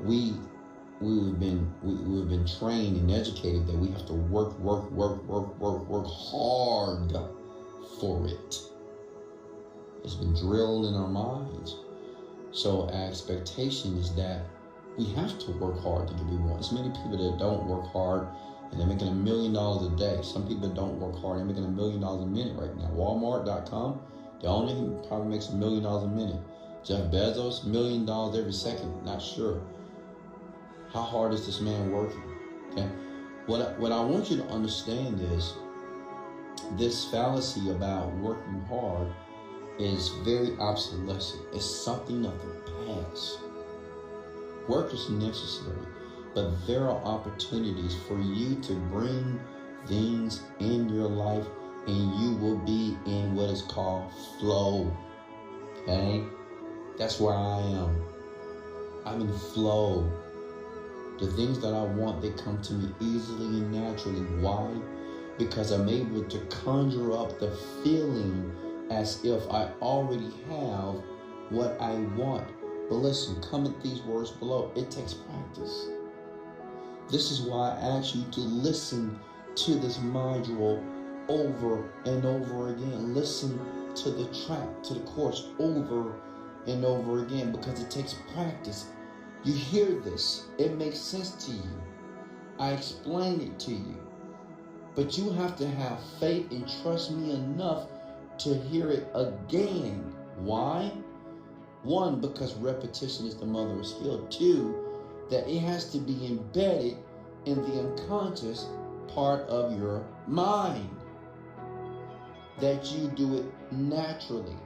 we we've been trained and educated that we have to work hard for it. It's been drilled in our minds. So our expectation is that we have to work hard to get what we want. There's many people that don't work hard and they're making $1 million a day. Some people don't work hard and they're making $1 million a minute right now. Walmart.com, the owner probably makes $1 million a minute. Jeff Bezos, $1 million every second. Not sure. How hard is this man working? Okay. What I want you to understand is this fallacy about working hard is very obsolescent. It's something of the past. Work is necessary, but there are opportunities for you to bring things in your life and you will be in what is called flow. Okay? That's where I am. I'm in flow. The things that I want, they come to me easily and naturally. Why? Because I'm able to conjure up the feeling as if I already have what I want. But listen, comment these words below. It takes practice. This is why I ask you to listen to this module over and over again. Listen to the track, to the course over and over again, because it takes practice. You hear this, it makes sense to you. I explain it to you. But you have to have faith and trust me enough to hear it again. Why? One, because repetition is the mother of skill. Two, that it has to be embedded in the unconscious part of your mind. That you do it naturally.